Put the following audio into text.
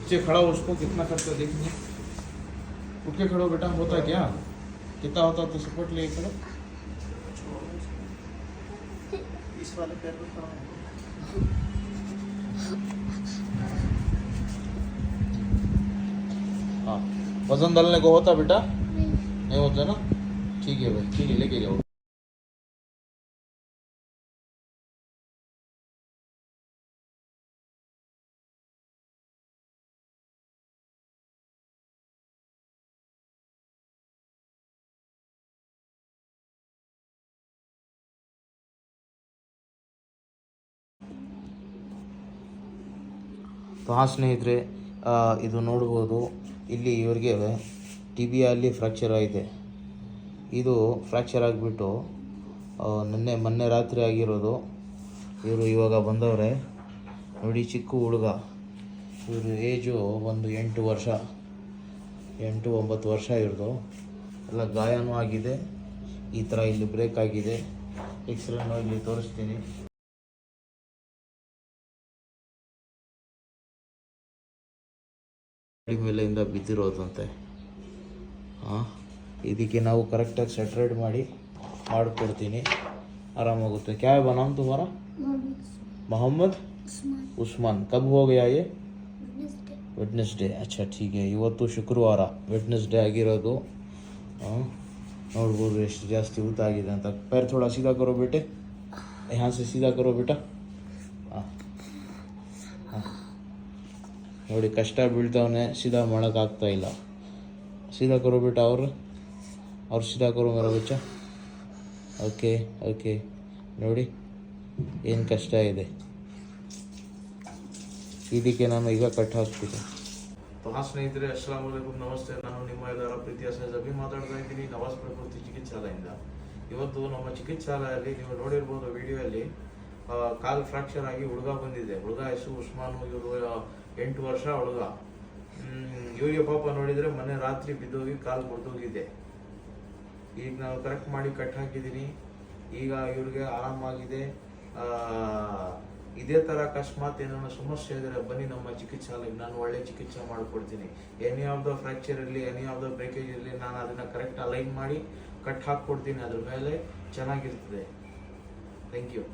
नीचे खड़ा हो, उसको कितना खर्चा देखिए। उठ के खड़ो बेटा, होता क्या, कितना होता तो सपोर्ट ले करो। इस वाले पैर में खड़ा हो। हाँ, वजन डालने को होता बेटा? नहीं होता ना, ठीक है भाई, ठीक है, लेके जाओ। तो हाँ ಸ್ನೇಹಿತರೆ, ಇದು ನೋಡ್ಬೋದು, ಇಲ್ಲಿ ಇವರಿಗೆ ಟಿಬಿಯಲ್ಲಿ ಫ್ರ್ಯಾಕ್ಚರ್ ಆಗಿದೆ. ಇದು ಫ್ರ್ಯಾಕ್ಚರ್ ಆಗಿಬಿಟ್ಟು ಮೊನ್ನೆ ರಾತ್ರಿ ಆಗಿರೋದು. ಇವರು ಇವಾಗ ಬಂದವ್ರೆ ನೋಡಿ, ಚಿಕ್ಕ ಹುಡುಗ. ಇವರು ಏಜು ಒಂದು 8 ವರ್ಷ, 8-9 ವರ್ಷ ಇರೋದು. ಎಲ್ಲ ಗಾಯನೂ ಆಗಿದೆ. ಈ ಥರ ಇಲ್ಲಿ ಬ್ರೇಕ್ ಆಗಿದೆ. ಎಕ್ಸ್ರೇನೂ ಇಲ್ಲಿ ತೋರಿಸ್ತೀನಿ. ಗಾಡಿ ಮೇಲೆಯಿಂದ ಬಿದ್ದಿರೋದಂತೆ. ಇದಕ್ಕೆ ನಾವು ಕರೆಕ್ಟಾಗಿ ಸೆಟ್ರೇಟ್ ಮಾಡಿಕೊಡ್ತೀನಿ, ಆರಾಮಾಗುತ್ತೆ. क्या है नाम तुम्हारा? मोहम्मद उस्मान। कब हो गया ये? ವೆಡ್ನೆಸ್ಡೇ. अच्छा ठीक है, ಇವತ್ತು ಶುಕ್ರವಾರ, ವೆಡ್ನೆಸ್ಡೇ ಆಗಿರೋದು. ನೋಡ್ಬೋದು ಎಷ್ಟು ಜಾಸ್ತಿ ಊತ ಆಗಿದೆ ಅಂತ. पैर थोड़ा सीधा करो बेटे, यहाँ से सीधा करो बेटा. ನೋಡಿ ಕಷ್ಟ ಬೀಳ್ತಾವನೆ, ಸೀದಾ ಮಾಡೋಕ್ಕಾಗ್ತಾ ಇಲ್ಲ. ಸೀದಾ ಕರೋ ಬೇಟ, ಅವ್ರು ಸೀದಾ ಕರೋ ಮೇರಾ ಬಚ್ಚಾ. ಓಕೆ ಓಕೆ, ನೋಡಿ ಏನು ಕಷ್ಟ ಇದೆ. ಇದಕ್ಕೆ ನಾನು ಈಗ ಕಟ್ ಹಾಕ್ತೀನಿ. ಹಾಂ ಸ್ನೇಹಿತರೆ, ಅಸ್ಸಲಾಮು ಅಲೈಕುಮ್, ನಮಸ್ತೆ. ನಾನು ನಿಮ್ಮ ಎಲ್ಲರ ಪ್ರೀತಿಯ ಸಹಜ ಮಾತಾಡ್ತಾ ಇದ್ದೀನಿ, ನವಾಜ್ ಪ್ರಕೃತಿ ಚಿಕಿತ್ಸಾಲಯದಿಂದ. ಇವತ್ತು ನಮ್ಮ ಚಿಕಿತ್ಸಾಲಯದಲ್ಲಿ ನೀವು ನೋಡಿರ್ಬೋದು ವಿಡಿಯೋಲ್ಲಿ, ಕಾಲು ಫ್ರ್ಯಾಕ್ಚರ್ ಆಗಿ ಹುಡುಗ ಬಂದಿದೆ. ಹುಡುಗ ಹೆಸರು ಉಸ್ಮಾನು. ಇವರು 8 ವರ್ಷ ಹುಡುಗ. ಇವರಿಗೆ ಪಾಪ ನೋಡಿದರೆ ಮೊನ್ನೆ ರಾತ್ರಿ ಬಿದ್ದೋಗಿ ಕಾಲು ಮುರಿದೋಗಿದೆ. ಈಗ ನಾವು ಕರೆಕ್ಟ್ ಮಾಡಿ ಕಟ್ ಹಾಕಿದ್ದೀನಿ. ಈಗ ಇವ್ರಿಗೆ ಆರಾಮಾಗಿದೆ. ಇದೇ ಥರ ಅಕಸ್ಮಾತ್ ಏನಾದ್ರು ಸಮಸ್ಯೆ ಇದ್ದರೆ ಬನ್ನಿ ನಮ್ಮ ಚಿಕಿತ್ಸಾಲಯಕ್ಕೆ, ನಾನು ಒಳ್ಳೆ ಚಿಕಿತ್ಸೆ ಮಾಡಿಕೊಡ್ತೀನಿ. ಎನಿ ಆಫ್ ದ ಫ್ರ್ಯಾಕ್ಚರ್ ಇರಲಿ, ಎನಿ ಆಫ್ ದ ಬ್ರೇಕೇಜ್ ಇರಲಿ, ನಾನು ಅದನ್ನು ಕರೆಕ್ಟ್ ಅಲೈನ್ ಮಾಡಿ ಕಟ್ ಹಾಕ್ಕೊಡ್ತೀನಿ. ಅದ್ರ ಮೇಲೆ ಚೆನ್ನಾಗಿರ್ತದೆ. Thank you.